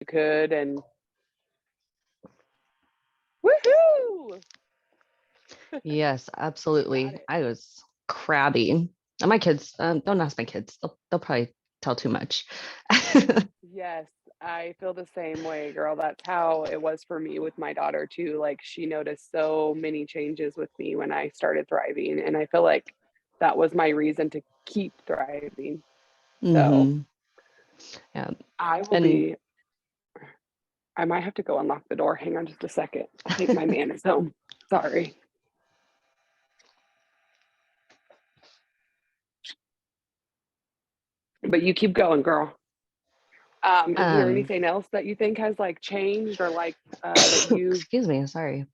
you could, and woohoo! Yes, Got absolutely. it. I was crabby. And my kids, don't ask my kids. They'll probably tell too much. Yes, I feel the same way, girl. That's how it was for me with my daughter too. Like she noticed so many changes with me when I started thriving, and I feel like that was my reason to keep thriving. So Hmm. Yeah. I will And be. I might have to go unlock the door. Hang on just a second. I think my man is home. Sorry, but you keep going, girl. Is there um, anything else that you think has like changed or like that you've, excuse me, sorry.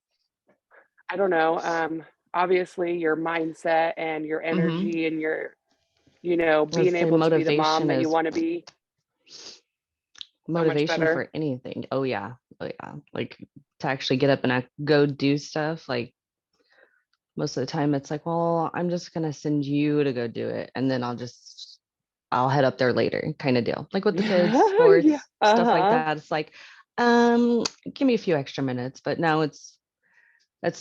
I don't know, obviously your mindset and your Hmm. energy and your, Let's being say able to be the mom motivation that you is want to be so much motivation better. for anything. Oh yeah. Oh yeah. Like to actually get up and go do stuff. Like most of the time it's like, well, I'm just gonna send you to go do it. And then I'll head up there later kind of deal. Like with the kids, Yeah. sports, stuff like Uh-huh. that. It's like, give me a few extra minutes. But now it's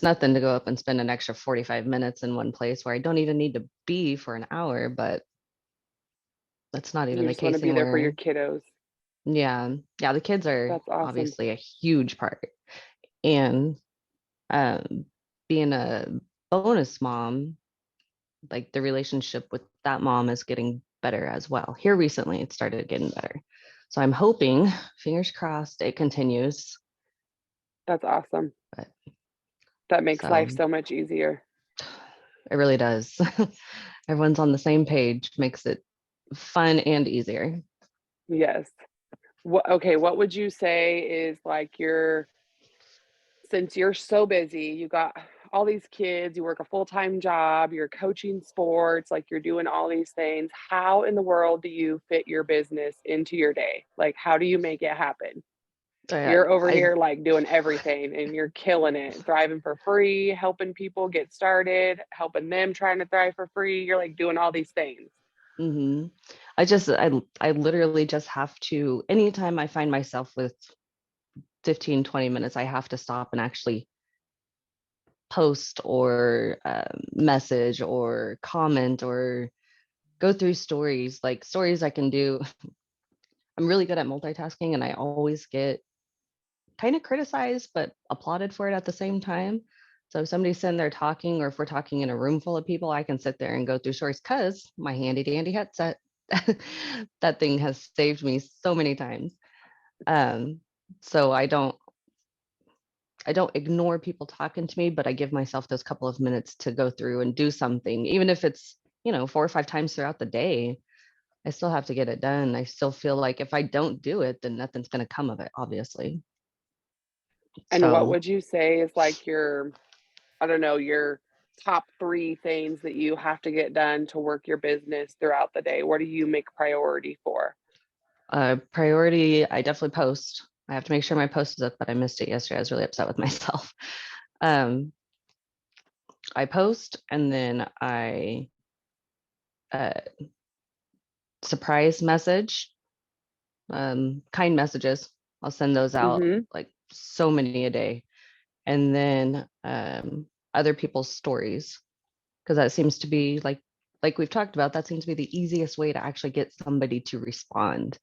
nothing to go up and spend an extra 45 minutes in one place where I don't even need to be for an hour, but that's not even You the just want to case be there for your anymore. kiddos. Yeah. Yeah, the kids are That's awesome. obviously a huge part. And um being a bonus mom, like the relationship with that mom is getting better as well. Here recently it started getting better. So I'm hoping, fingers crossed, it continues. That's awesome. But That makes life so so much easier. it really does. Everyone's on the same page, makes it fun and easier. Yes. Okay, what would you say is like your, since you're so busy, you got all these kids, you work a full-time job, you're coaching sports, like you're doing all these things. How in the world do you fit your business into your day? Like, how do you make it happen? You're over I here like doing everything and you're killing it, thriving for free, helping people get started, helping them trying to thrive for free. You're like doing all these things. hmm I literally just have to, anytime I find myself with 15, 20 minutes, I have to stop and actually post or message or comment or go through stories. Like stories I can do. I'm really good at multitasking and I always get kind of criticized but applauded for it at the same time. So if somebody's sitting there talking, or if we're talking in a room full of people, I can sit there and go through stories because my handy dandy headset, that thing has saved me so many times. Um, so I don't ignore people talking to me, but I give myself those couple of minutes to go through and do something, even if it's, 4 or 5 times throughout the day. I still have to get it done. I still feel like if I don't do it, then nothing's going to come of it, obviously. And what So, would you say is like your, I don't know, your top three things that you have to get done to work your business throughout the day? What do you make priority for? priority, I definitely post. I have to make sure my post is up, but I missed it yesterday. I was really upset with myself. Um, I post and then I uh, surprise message, kind messages. I'll send those out Mm-hmm. like so many a day. And then other people's stories, because that seems to be like we've talked about, that seems to be the easiest way to actually get somebody to respond,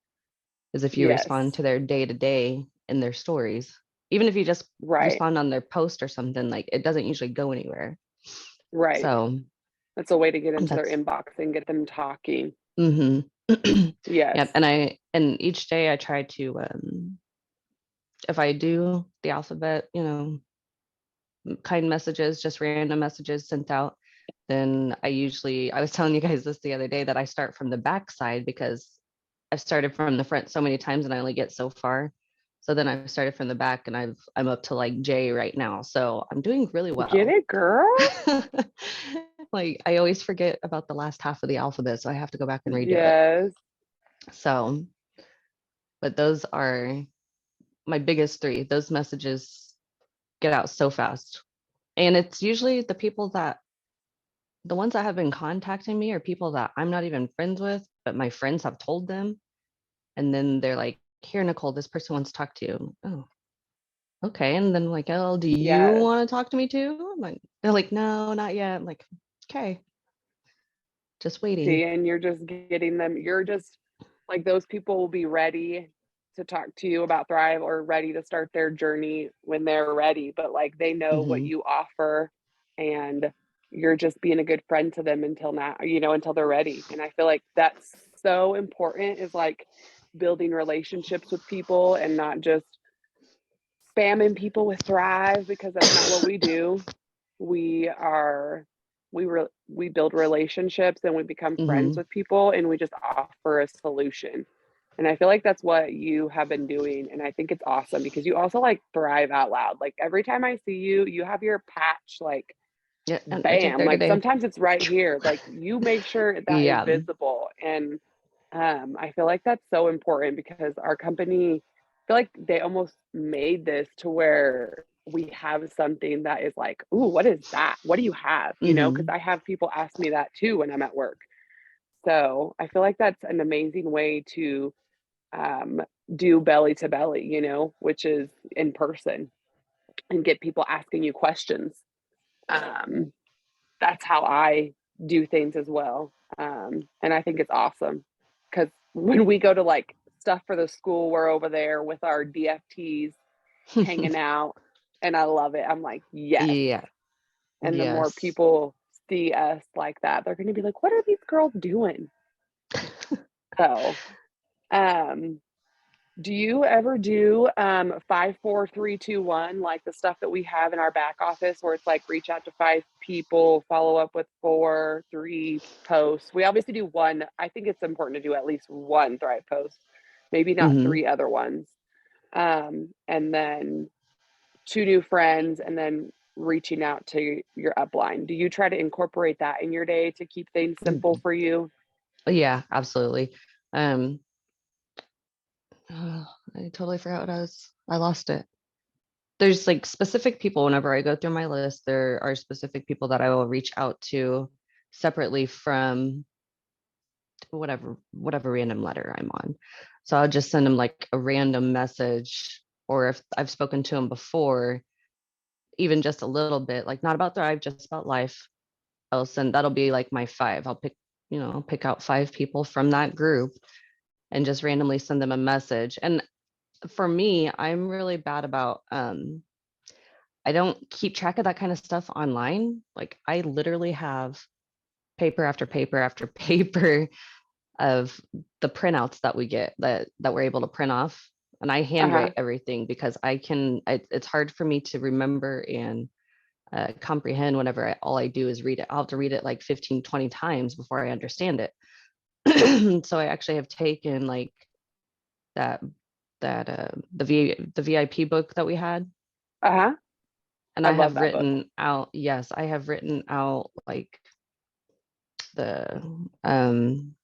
is if you respond Yes. to their day to day in their stories. Even if you just Right. respond on their post or something, like it doesn't usually go anywhere. Right. So That's a way to get into their that's inbox and get them talking. mm-hmm. Yes. Yeah, and each day I try to if I do the alphabet, kind messages, just random messages sent out, then I was telling you guys this the other day that I start from the back side because I've started from the front so many times and I only get so far. So then I've started from the back and I'm up to like J right now. So I'm doing really Get well. it, girl? Like I always forget about the last half of the alphabet, so I have to go back and redo it. Yes. So, but those are my biggest three. Those messages get out so fast. And it's usually the ones that have been contacting me are people that I'm not even friends with, but my friends have told them. And then they're like, here, Nicole, this person wants to talk to you. Oh, okay. And then like, oh, do you Yes. want to talk to me too? I'm like, they're like, no, not yet. I'm like, okay, just waiting. See, and you're just getting them, you're just like those people will be ready to talk to you about Thrive or ready to start their journey when they're ready, but like they know what Hmm. you offer and you're just being a good friend to them until now, until they're ready. And I feel like that's so important is like building relationships with people and not just spamming people with Thrive because that's not what we do. We are we build relationships and we become friends Hmm. with people and we just offer a solution. And I feel like that's what you have been doing and I think it's awesome because you also like thrive out loud. Like every time I see you, you have your patch like Yeah, and I take bam, there like today. sometimes it's right here. Like you make sure that is Yeah. visible and I feel like that's so important because our company, I feel like they almost made this to where we have something that is like, ooh, what is that? What do you have? Because Hmm. I have people ask me that too when I'm at work. So I feel like that's an amazing way to um, do belly to belly, which is in person and get people asking you questions. Um, that's how I do things as well. And I think it's awesome because when we go to like stuff for the school, we're over there with our DFTs hanging out, and I love it. I'm like, yes. Yeah. And the more Yes. people see us like that, they're going to be like, what are these girls doing? So, um, do you ever do 5, 4, 3, 2, 1, like the stuff that we have in our back office where it's like reach out to 5 people, follow up with 4, 3 posts? We obviously do one. I think it's important to do at least one Thrive post, maybe not Hmm. 3 other ones. And then 2 new friends and then reaching out to your upline. Do you try to incorporate that in your day to keep things simple for you? Yeah, absolutely. Um, I totally forgot what I lost it. There's like specific people whenever I go through my list, there are specific people that I will reach out to separately from whatever random letter I'm on. So I'll just send them like a random message, or if I've spoken to them before, even just a little bit, like not about Thrive, just about life. That'll be like my five. Pick out 5 people from that group and just randomly send them a message. And for me, I'm really bad about I don't keep track of that kind of stuff online. Like I literally have paper after paper after paper of the printouts that we get that we're able to print off. And I Uh-huh. handwrite everything because it's hard for me to remember and comprehend whenever all I do is read it. I'll have to read it like 15, 20 times before I understand it. So I actually have taken like that the VIP book that we had, Uh-huh. and I I love have that book. written out, yes, I have written out like the um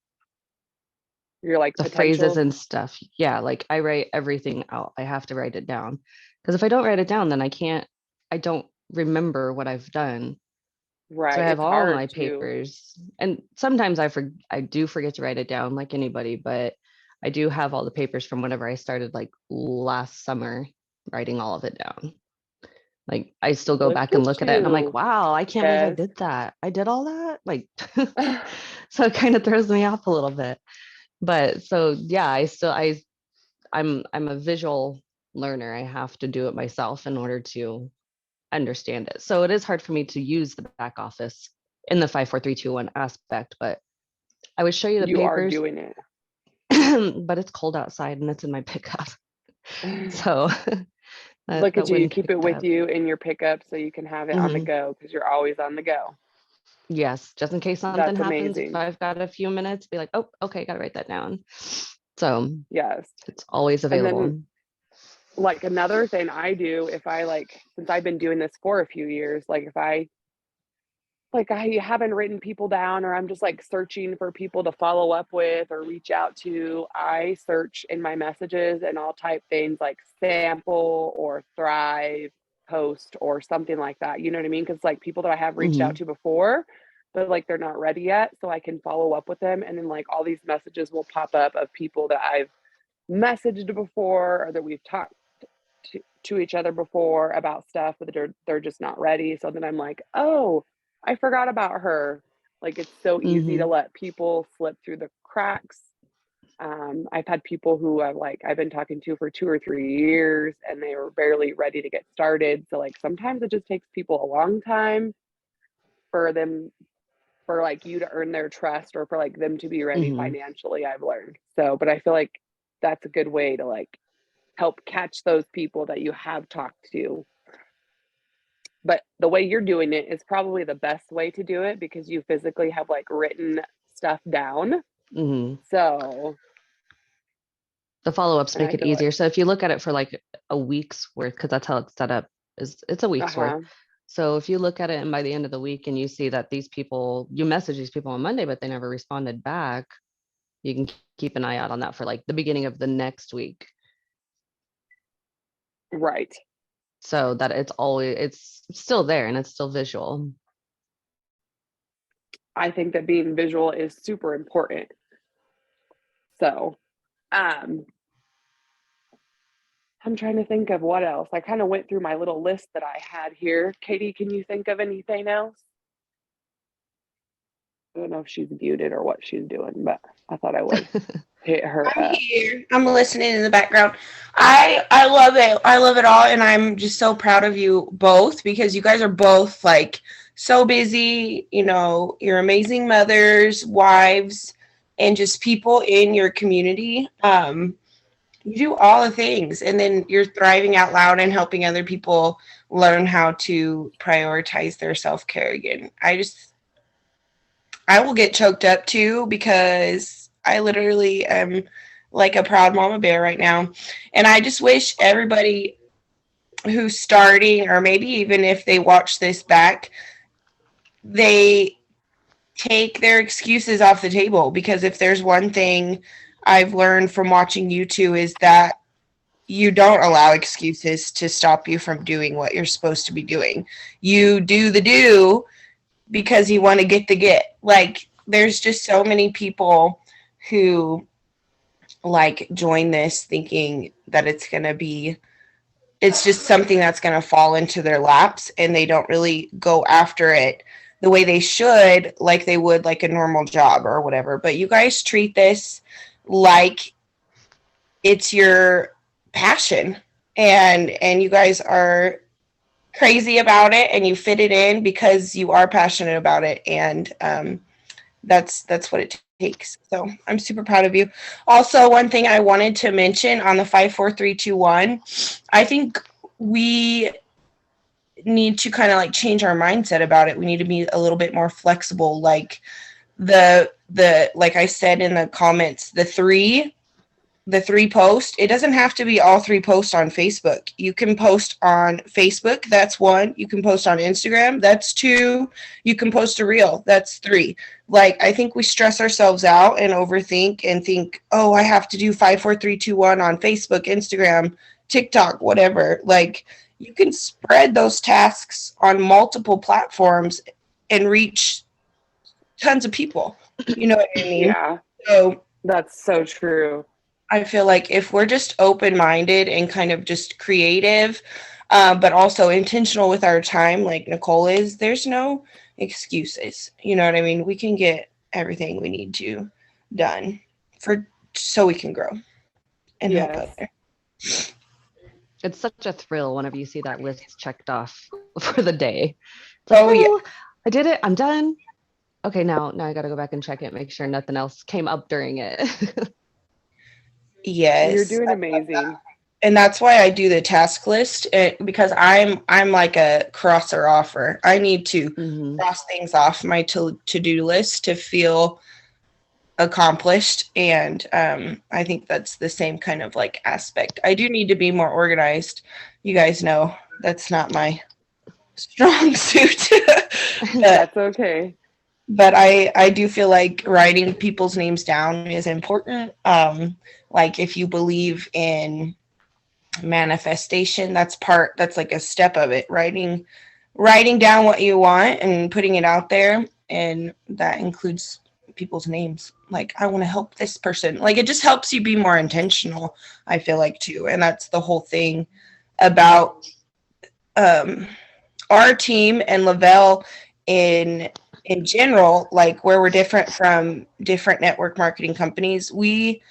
You're like the phrases potentials. and stuff. Yeah, like I write everything out. I have to write it down because if I don't write it down, then I don't remember what I've done. So I Right. have It's all hard my to. papers, and sometimes I do forget to write it down like anybody, but I do have all the papers from whenever I started like last summer writing all of it down. Like I still go Look back and at look at it and I'm like, you. wow, I can't believe I Yes. did that. I did all that. Like, so it kind of throws me off a little bit. But so yeah, I'm a visual learner. I have to do it myself in order to understand it. So it is hard for me to use the back office in the 5, 4, 3, 2, 1 aspect, but I would show you the You are papers, doing it. but it's cold outside and it's in my pickup. So Look at that you. You wouldn't keep pick it it with up. you in your pickup so you can have it on the Hmm. go because you're always on the go. Yes, just in case something That's happens, if amazing. I've got a few minutes, be like, oh, okay, gotta write that down. So Yes. it's always And then available. like another thing I do if I like since I've been doing this for a few years, like if I haven't written people down or I'm just like searching for people to follow up with or reach out to, I search in my messages and I'll type things like sample or thrive post or something like that. You know what I mean? Because like people that I have reached out Hmm. to before, but like they're not ready yet. So I can follow up with them. And then like all these messages will pop up of people that I've messaged before or that we've talked to each other before about stuff, but they're just not ready. So then I'm like, oh, I forgot about her. Like, it's so easy to Mhm. let people slip through the cracks. I've had people who I've been talking to for 2 or 3 years and they were barely ready to get started. So like sometimes it just takes people a long time for them for like you to earn their trust or for like them to be ready Mhm. financially, I've learned. So, but I feel like that's a good way to like help catch those people that you have talked to. But the way you're doing it is probably the best way to do it because you physically have like written stuff down. Mhm. So, The follow-ups and make I it feel like, easier. So if you look at it for like a week's worth, because that's how it's set up, is it's a week's worth. uh-huh, So if you look at it and by the end of the week and you see that these people, you message these people on Monday, but they never responded back, you can keep an eye out on that for like the beginning of the next week. right. So that it's still there and it's still visual. I think that being visual is super important. So, um, I'm trying to think of what else. I kind of went through my little list that I had here. Katie, can you think of anything else? I don't know if she's muted or what she's doing, but I thought I would hit her I'm up. here. I'm listening in the background. I love it. I love it all, and I'm just so proud of you both because you guys are both like so busy. You know, you're amazing mothers, wives, and just people in your community. You do all the things, and then you're thriving out loud and helping other people learn how to prioritize their self care again. I will get choked up too because I literally am like a proud mama bear right now. And I just wish everybody who's starting, or maybe even if they watch this back, they take their excuses off the table. Because if there's one thing I've learned from watching you two is that you don't allow excuses to stop you from doing what you're supposed to be doing. You do the do because you want to get the get. Like there's just so many people who like join this thinking that it's just something that's going to fall into their laps and they don't really go after it the way they should like they would like a normal job or whatever. But you guys treat this like it's your passion and you guys are crazy about it and you fit it in because you are passionate about it and that's what it takes. So I'm super proud of you. Also, one thing I wanted to mention on the 5 4 3 2 1, I think we need to kind of like change our mindset about it. We need to be a little bit more flexible. Like the like I said in the comments, the three posts, it doesn't have to be all three posts on Facebook. You can post on Facebook, that's one. You can post on Instagram, that's two. You can post a reel, that's three. Like, I think we stress ourselves out and overthink and think, oh, I have to do 5 4 3 2 1 on Facebook, Instagram, TikTok, whatever. Like, you can spread those tasks on multiple platforms and reach tons of people. You know what I mean? Yeah, So that's so true. I feel like if we're just open minded and kind of just creative, but also intentional with our time, like Nicole is, there's no excuses. You know what I mean? We can get everything we need to done for so we can grow and help Yes. others. It's such a thrill whenever you see that list checked off for the day. It's like, Oh yeah, oh, I did it. I'm done. Okay, now I got to go back and check it, make sure nothing else came up during it. You're yes. doing amazing. And that's why I do the task list because I'm like a crosser offer. I need to Hmm. cross things off my to-do list to feel accomplished and I think that's the same kind of like aspect. I do need to be more organized. You guys know that's not my strong suit. but That's okay. but I do feel like writing people's names down is important. Like if you believe in manifestation, that's like a step of it. Writing down what you want and putting it out there, and that includes people's names. Like, I want to help this person. Like, it just helps you be more intentional, I feel like, too. And that's the whole thing about our team and Lavelle in general, like where we're different from different network marketing companies. We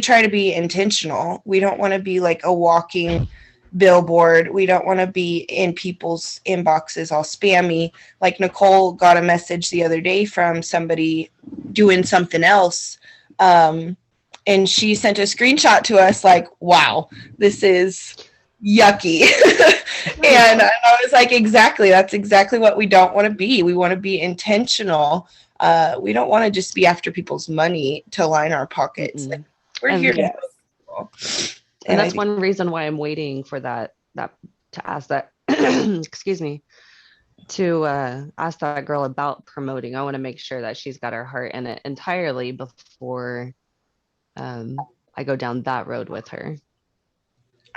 try to be intentional. We don't want to be like a walking billboard. We don't want to be in people's inboxes all spammy. Like Nicole got a message the other day from somebody doing something else. And she sent a screenshot to us like, wow, this is yucky. And I was like, exactly. That's exactly what we don't want to be. We want to be intentional. We don't want to just be after people's money to line our pockets. Like, we're And here to yes. help people. And that's I think one reason why I'm waiting for that to ask that excuse me, to ask that girl about promoting. I want to make sure that she's got her heart in it entirely before I go down that road with her.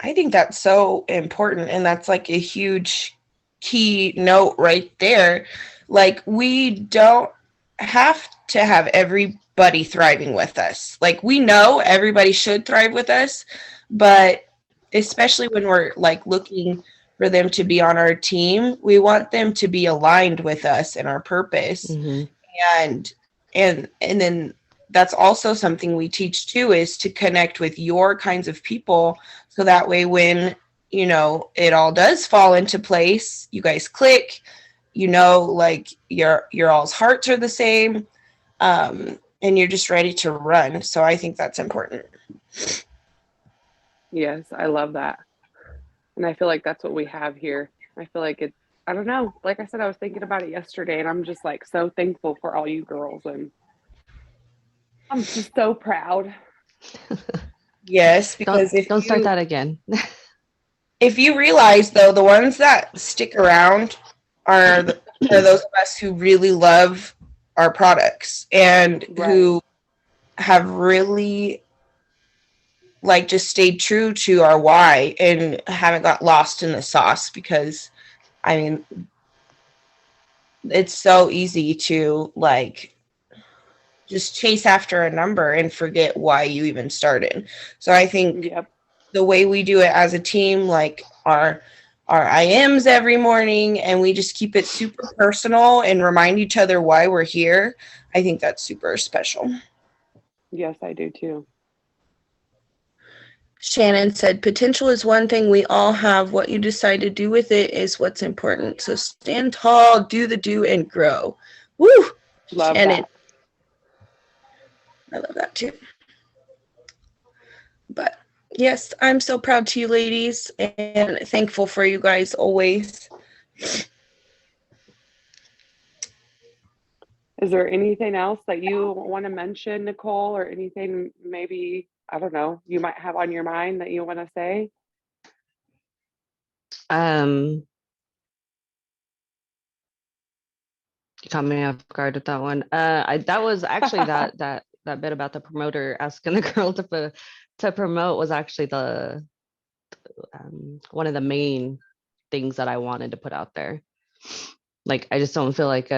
I think that's so important, and that's like a huge key note right there. Like, we don't have to have everybody thriving with us. Like, we know everybody should thrive with us, but especially when we're like looking for them to be on our team, we want them to be aligned with us and our purpose. And then that's also something we teach too, is to connect with your kinds of people, so that way when it all does fall into place, you guys click, like your all's hearts are the same, and you're just ready to run. So I think that's important. Yes, I love that. And I feel like that's what we have here. I feel like I don't know. Like I said, I was thinking about it yesterday, and I'm just like so thankful for all you girls. And I'm just so proud. Yes, because don't start that again. if you realize, though, the ones that stick around are those of us who really love our products and who have really like just stayed true to our why and haven't got lost in the sauce. Because I mean, it's so easy to like just chase after a number and forget why you even started. So I think the way we do it as a team, like our IMs every morning, and we just keep it super personal and remind each other why we're here, I think that's super special. Yes, I do too. Shannon said, potential is one thing we all have. What you decide to do with it is what's important. So stand tall, do the do, and grow. Woo! Love Shannon. that. I love that too. But yes, I'm so proud to you ladies and thankful for you guys always. Is there anything else that you want to mention, Nicole, or anything maybe, I don't know, you might have on your mind that you want to say? You caught me off guard with that one. That was actually that bit about the promoter asking the girl to promote was actually the one of the main things that I wanted to put out there. Like, I just don't feel like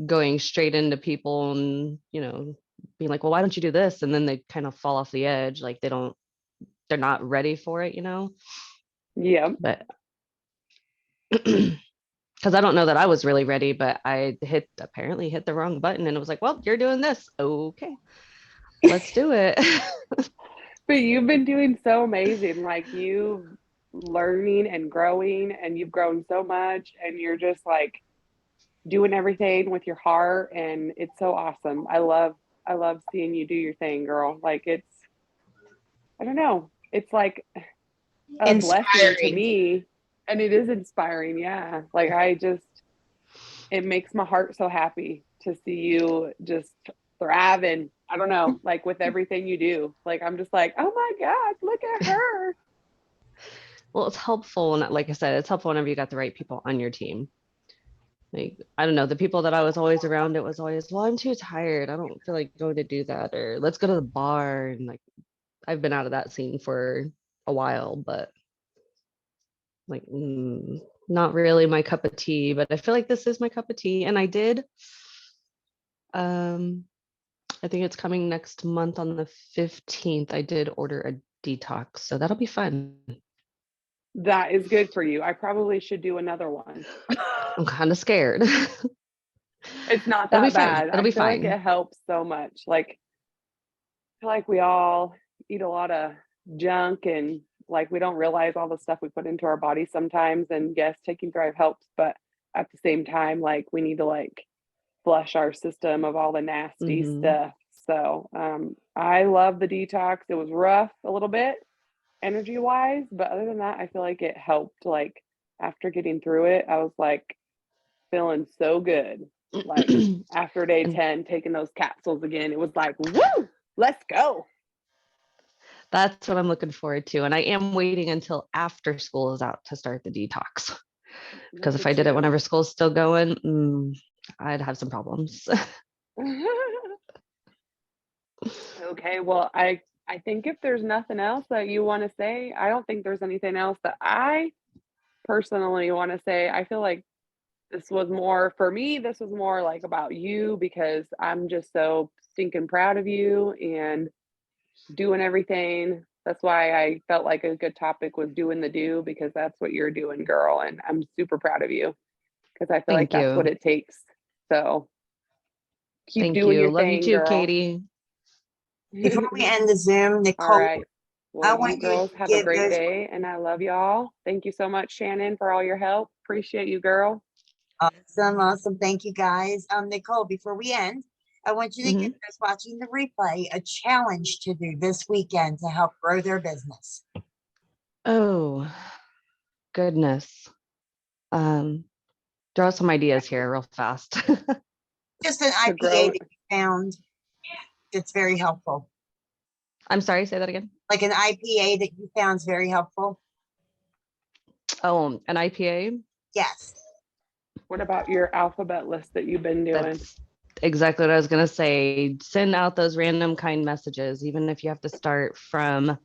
going straight into people and being like, well, why don't you do this? And then they kind of fall off the edge, like they're not ready for it, Yeah. But because I don't know that I was really ready, but I apparently hit the wrong button, and it was like, well, you're doing this. Okay, let's do it. But you've been doing so amazing. Like, you learning and growing, and you've grown so much, and you're just like doing everything with your heart, and it's so awesome. I love seeing you do your thing, girl. Like, I don't know. It's like a blessing to me, and it is inspiring. Yeah. Like, it makes my heart so happy to see you just thriving. I don't know, like with everything you do. Like, I'm just like, oh my God, look at her. Well, it's helpful. And like I said, it's helpful whenever you got the right people on your team. Like, I don't know, the people that I was always around, it was always, well, I'm too tired. I don't feel like going to do that. Or let's go to the bar. And like, I've been out of that scene for a while, but like, not really my cup of tea. But I feel like this is my cup of tea. And I did I think it's coming next month on the 15th. I did order a detox, so that'll be fun. That is good for you. I probably should do another one. I'm kind of scared. It's not It'll be that fun. bad. It'll I be feel like fine. it helps so much. Like, I feel like we all eat a lot of junk and like we don't realize all the stuff we put into our body sometimes. And yes, taking Thrive helps, but at the same time, like we need to like flush our system of all the nasty Mhm. stuff. So I love the detox. It was rough a little bit energy wise, but other than that, I feel like it helped. Like after getting through it, I was like feeling so good. Like after day And 10, taking those capsules again, it was like, woo, let's go. that's what I'm looking forward to. And I am waiting until after school is out to start the detox. Because Look if I at did it you. whenever school's still going, I'd have some problems. Okay, well, I think if there's nothing else that you want to say, I don't think there's anything else that I personally want to say. I feel like this was more for me, this was more like about you because I'm just so stinking proud of you and doing everything. That's why I felt like a good topic was doing the do because that's what you're doing, girl. And I'm super proud of you because I feel like Thank that's what you. it takes. So keep Thank doing you. your Love you thing, too, girl. Katie. Before we end the Zoom, All Nicole, right. Well, I you want you to girls have a give great those. day and I love y'all. Thank you so much, Shannon, for all your help. Appreciate you, girl. Awesome. Thank you, guys. Nicole, before we end, I want you to give Mhm. those watching the replay a challenge to do this weekend to help grow their business. Oh, goodness. Throw out some ideas here real fast. Just an To IPA grow. that you found that's very helpful. I'm sorry, say that again. Like an IPA that you found is very helpful. Oh, an IPA? Yes. What about your alphabet list that you've been doing? That's exactly what I was going to say. Send out those random kind messages, even if you have to start from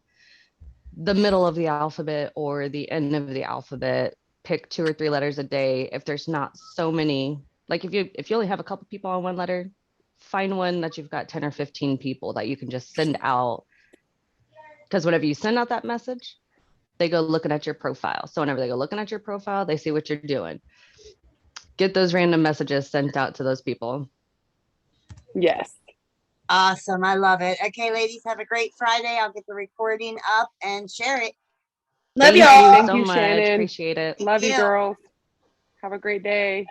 the middle of the alphabet or the end of the alphabet. Pick 2 or 3 letters a day. If there's not so many, like if you only have a couple people on one letter, find one that you've got 10 or 15 people that you can just send out. Because whenever you send out that message, they go looking at your profile. So whenever they go looking at your profile, they see what you're doing. Get those random messages sent out to those people. Yes. Awesome. I love it. Okay, ladies, have a great Friday. I'll get the recording up and share it. Love Thank y'all. you Thank so you, much. Shannon. Appreciate it. Love you, you. girls. Have a great day.